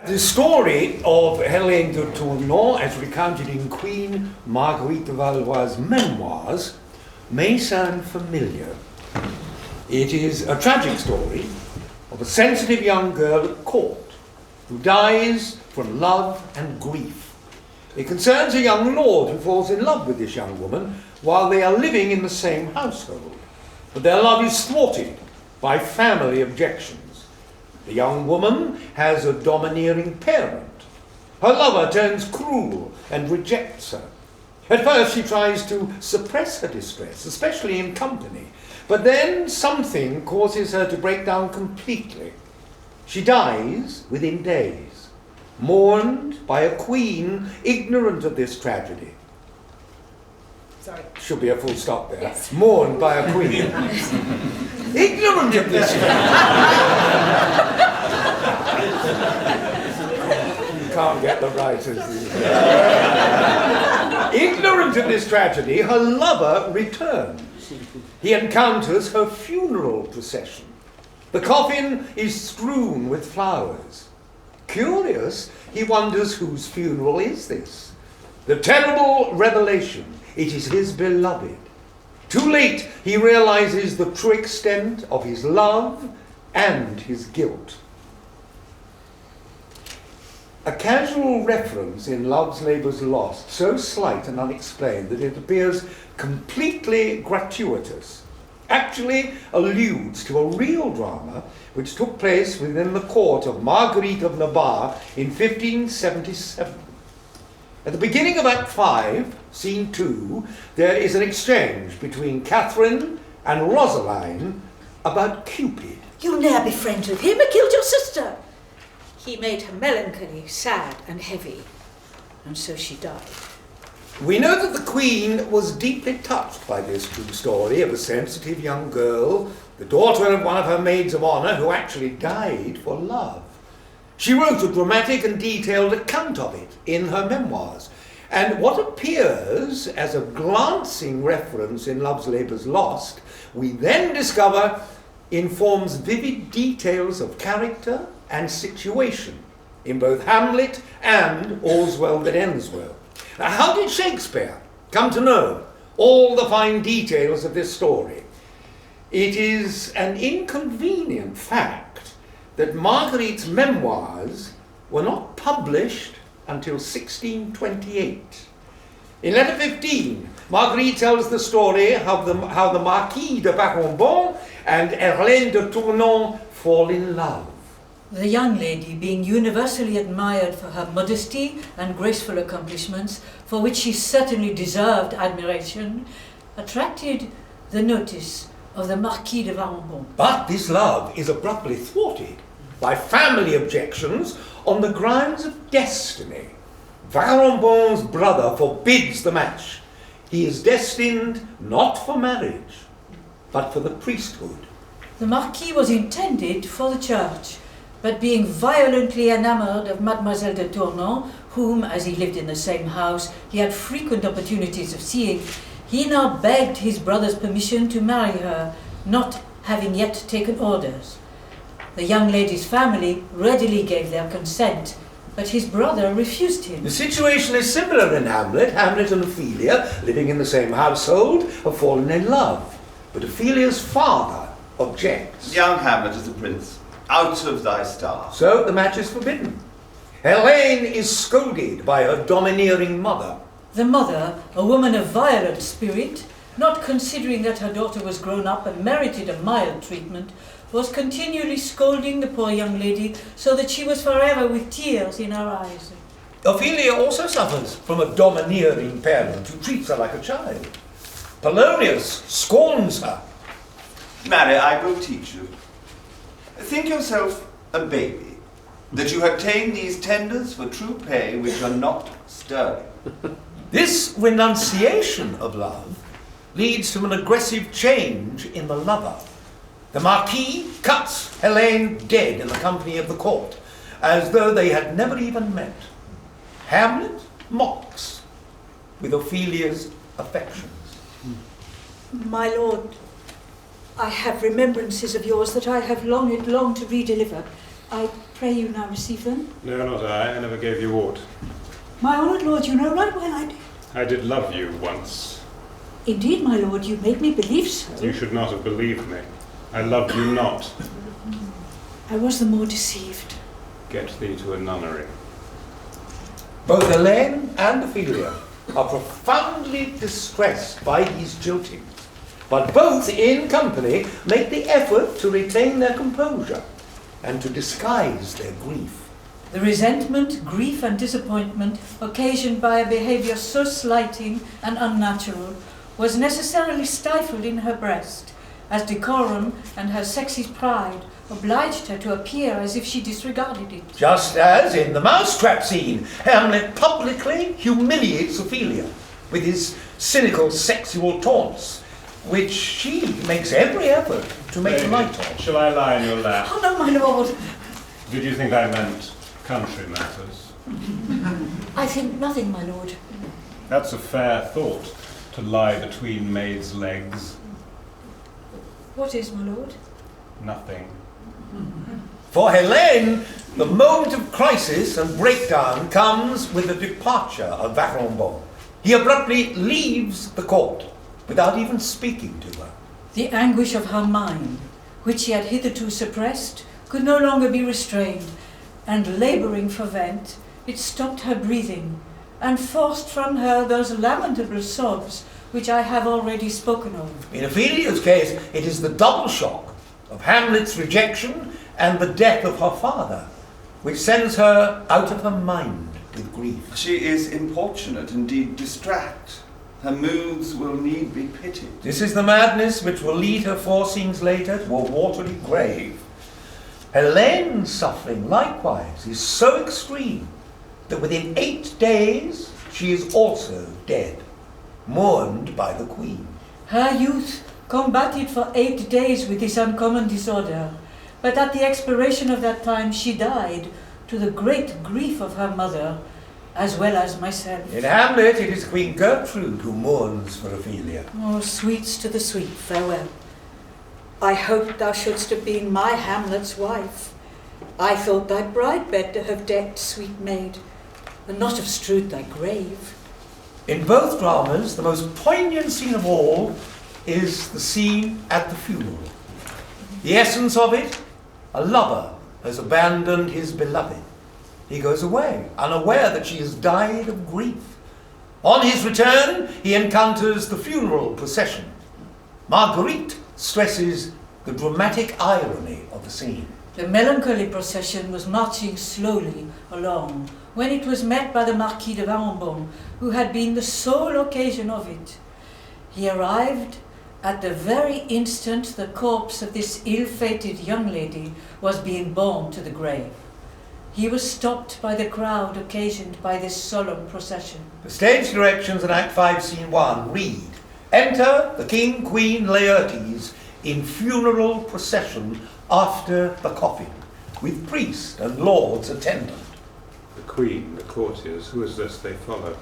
The story of Helene de Tournon, as recounted in Queen Marguerite de Valois' memoirs, may sound familiar. It is a tragic story of a sensitive young girl at court who dies from love and grief. It concerns a young lord who falls in love with this young woman while they are living in the same household. But their love is thwarted by family objections. The young woman has a domineering parent. Her lover turns cruel and rejects her. At first she tries to suppress her distress, especially in company, but then something causes her to break down completely. She dies within days, mourned by a queen ignorant of this tragedy. Sorry. Should be a full stop there. Yes. Mourned by a queen. Ignorant of this tragedy. You can't get the writers. Ignorant of this tragedy, her lover returns. He encounters her funeral procession. The coffin is strewn with flowers. Curious, he wonders whose funeral is this? The terrible revelation, it is his beloved. Too late, he realizes the true extent of his love and his guilt. A casual reference in Love's Labour's Lost, so slight and unexplained that it appears completely gratuitous, actually alludes to a real drama which took place within the court of Marguerite of Navarre in 1577. At the beginning of Act 5, Scene 2, there is an exchange between Catherine and Rosaline about Cupid. You'll ne'er be friends with him, he killed your sister. He made her melancholy, sad and heavy, and so she died. We know that the Queen was deeply touched by this true story of a sensitive young girl, the daughter of one of her maids of honour who actually died for love. She wrote a dramatic and detailed account of it in her memoirs, and what appears as a glancing reference in Love's Labour's Lost, we then discover informs vivid details of character and situation in both Hamlet and All's Well That Ends Well. Now, how did Shakespeare come to know all the fine details of this story? It is an inconvenient fact that Marguerite's memoirs were not published until 1628. In letter 15, Marguerite tells the story how the Marquis de Varambon and Helene de Tournon fall in love. The young lady, being universally admired for her modesty and graceful accomplishments, for which she certainly deserved admiration, attracted the notice of the Marquis de Varambon. But this love is abruptly thwarted by family objections on the grounds of destiny. Varambon's brother forbids the match. He is destined not for marriage, but for the priesthood. The Marquis was intended for the church, but being violently enamoured of Mademoiselle de Tournon, whom, as he lived in the same house, he had frequent opportunities of seeing, he now begged his brother's permission to marry her, not having yet taken orders. The young lady's family readily gave their consent, but his brother refused him. The situation is similar in Hamlet. Hamlet and Ophelia, living in the same household, have fallen in love. But Ophelia's father objects. Young Hamlet is a prince, out of thy star. So the match is forbidden. Helene is scolded by her domineering mother. The mother, a woman of violent spirit, not considering that her daughter was grown up and merited a mild treatment, was continually scolding the poor young lady so that she was forever with tears in her eyes. Ophelia also suffers from a domineering parent who treats her like a child. Polonius scorns her. Marry, I will teach you. Think yourself a baby, that you have ta'en these tenders for true pay which are not stirring. This renunciation of love leads to an aggressive change in the lover. The Marquis cuts Helene dead in the company of the court, as though they had never even met. Hamlet mocks with Ophelia's affections. My lord, I have remembrances of yours that I have longed to redeliver. I pray you now receive them. No, not I. I never gave you aught. My honoured lord, you know right well I did. I did love you once. Indeed, my lord, you made me believe so. You should not have believed me. I loved you not. I was the more deceived. Get thee to a nunnery. Both Helene and Ophelia are profoundly distressed by these jiltings, but both in company make the effort to retain their composure and to disguise their grief. The resentment, grief and disappointment occasioned by a behaviour so slighting and unnatural was necessarily stifled in her breast, as decorum and her sexy pride obliged her to appear as if she disregarded it. Just as in the mousetrap scene, Hamlet publicly humiliates Ophelia with his cynical sexual taunts, which she makes every effort to make Lady, light of. shall I lie in your lap? Oh no, my lord. Did you think I meant country matters? I think nothing, my lord. That's a fair thought, to lie between maids' legs. What is, my lord? Nothing. For Helene, the moment of crisis and breakdown comes with the departure of Varambon. He abruptly leaves the court without even speaking to her. The anguish of her mind, which she had hitherto suppressed, could no longer be restrained, and labouring for vent, it stopped her breathing, and forced from her those lamentable sobs which I have already spoken of. In Ophelia's case, it is the double shock of Hamlet's rejection and the death of her father, which sends her out of her mind with grief. She is importunate, indeed distract. Her moods will need be pitied. This is the madness which will lead her 4 scenes later to a watery grave. Helene's suffering, likewise, is so extreme that within 8 days she is also dead, mourned by the queen. Her youth combated for 8 days with this uncommon disorder, but at the expiration of that time she died, to the great grief of her mother, as well as myself. In Hamlet, it is Queen Gertrude who mourns for Ophelia. Oh, sweets to the sweet, farewell. I hoped thou shouldst have been my Hamlet's wife. I thought thy bride bed to have decked, sweet maid, and not have strewed thy grave. In both dramas, the most poignant scene of all is the scene at the funeral. The essence of it, a lover has abandoned his beloved. He goes away, unaware that she has died of grief. On his return, he encounters the funeral procession. Marguerite stresses the dramatic irony of the scene. The melancholy procession was marching slowly along when it was met by the Marquis de Varambon, who had been the sole occasion of it. He arrived at the very instant the corpse of this ill-fated young lady was being borne to the grave. He was stopped by the crowd occasioned by this solemn procession. The stage directions in Act 5, Scene 1 read, "Enter the King, Queen, Laertes in funeral procession after the coffin, with priest and lords attendant." The queen, the courtiers, who is this they follow?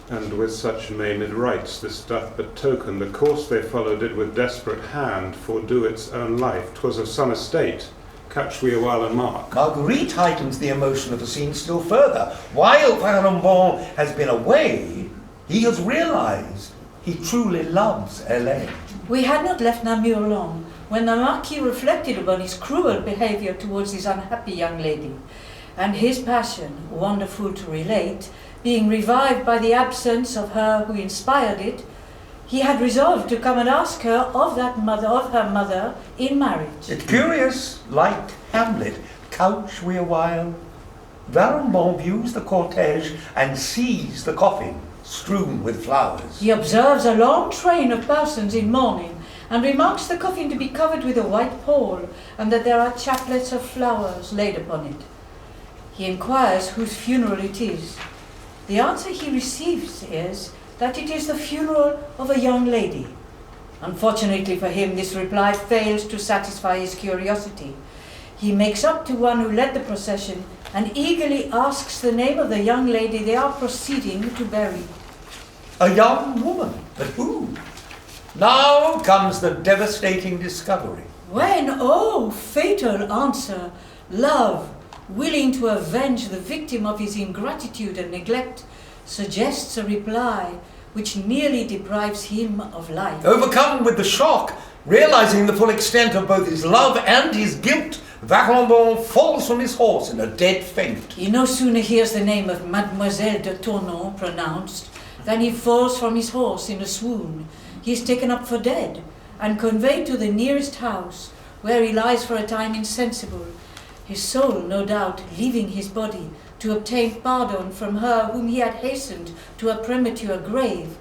And with such maimed rites this doth but token the course they follow did with desperate hand fordo its own life. 'Twas of some estate. Catch we a while and mark. Marguerite heightens the emotion of the scene still further. While Varambon has been away, he has realized he truly loves Helene. We had not left Namur long when the Marquis reflected upon his cruel behaviour towards this unhappy young lady, and his passion, wonderful to relate, being revived by the absence of her who inspired it, he had resolved to come and ask her of her mother in marriage. It's curious, like Hamlet, couch we a while. Varambon views the cortege and sees the coffin strewn with flowers. He observes a long train of persons in mourning, and remarks the coffin to be covered with a white pall, and that there are chaplets of flowers laid upon it. He inquires whose funeral it is. The answer he receives is that it is the funeral of a young lady. Unfortunately for him, this reply fails to satisfy his curiosity. He makes up to one who led the procession and eagerly asks the name of the young lady they are proceeding to bury. A young woman, but who? Now comes the devastating discovery. When, oh, fatal answer, Love, willing to avenge the victim of his ingratitude and neglect, suggests a reply which nearly deprives him of life. Overcome with the shock, realizing the full extent of both his love and his guilt, Varennes falls from his horse in a dead faint. He no sooner hears the name of Mademoiselle de Tournon pronounced than he falls from his horse in a swoon. He is taken up for dead and conveyed to the nearest house, where he lies for a time insensible, his soul, no doubt, leaving his body to obtain pardon from her whom he had hastened to a premature grave,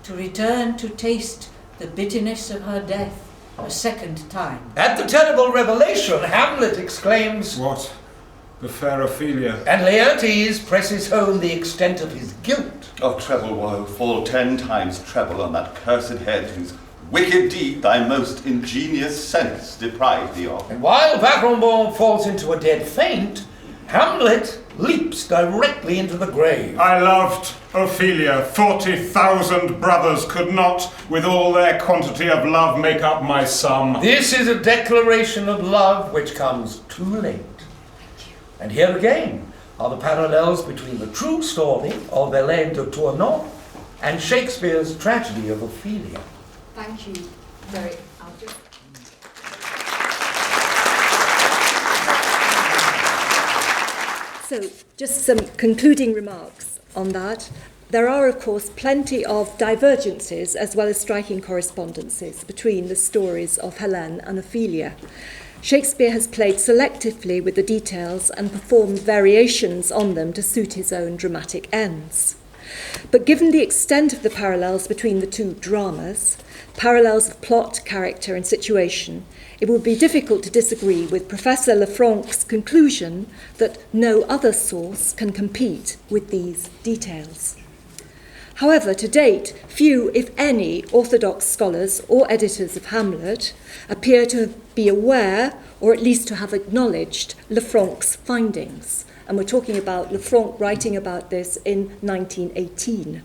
to return to taste the bitterness of her death a second time. At the terrible revelation, Hamlet exclaims, What? The fair Ophelia? and Laertes presses home the extent of his guilt. Oh, treble woe, fall 10 times treble on that cursed head whose wicked deed thy most ingenious sense deprived thee of. And while Varennes falls into a dead faint, Hamlet leaps directly into the grave. I loved Ophelia. 40,000 brothers could not, with all their quantity of love, make up my sum. This is a declaration of love which comes too late. And here again are the parallels between the true story of Hélène de Tournon and Shakespeare's tragedy of Ophelia. Thank you very much. So, just some concluding remarks on that. There are, of course, plenty of divergences as well as striking correspondences between the stories of Hélène and Ophelia. Shakespeare has played selectively with the details and performed variations on them to suit his own dramatic ends. But given the extent of the parallels between the two dramas, parallels of plot, character and situation, it would be difficult to disagree with Professor Lefranc's conclusion that no other source can compete with these details. However, to date, few, if any, orthodox scholars or editors of Hamlet appear to be aware, or at least to have acknowledged, Lefranc's findings. And we're talking about Lefranc writing about this in 1918.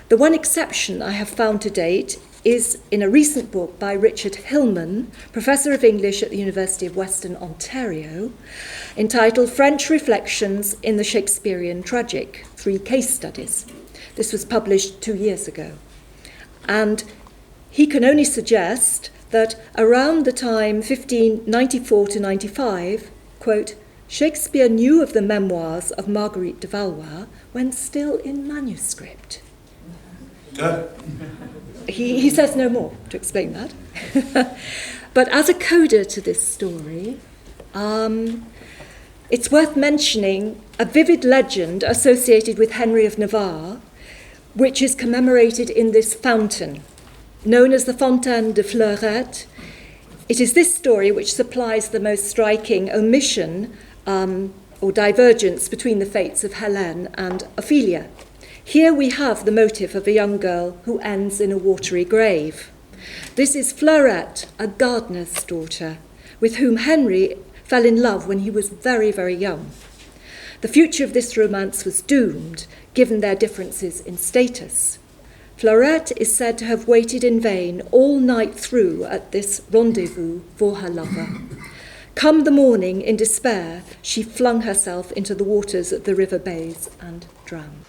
The one exception I have found to date is in a recent book by Richard Hillman, Professor of English at the University of Western Ontario, entitled French Reflections in the Shakespearean Tragic, 3 Case Studies. This was published 2 years ago. And he can only suggest that around the time 1594 to 95, quote, Shakespeare knew of the memoirs of Marguerite de Valois when still in manuscript. He says no more to explain that. But as a coda to this story, it's worth mentioning a vivid legend associated with Henry of Navarre, which is commemorated in this fountain, known as the Fontaine de Fleurette. It is this story which supplies the most striking omission or divergence between the fates of Hélène and Ophelia. Here we have the motive of a young girl who ends in a watery grave. This is Fleurette, a gardener's daughter, with whom Henry fell in love when he was very, very young. The future of this romance was doomed, given their differences in status. Fleurette is said to have waited in vain all night through at this rendezvous for her lover. Come the morning, in despair, she flung herself into the waters of the river bays and drowned.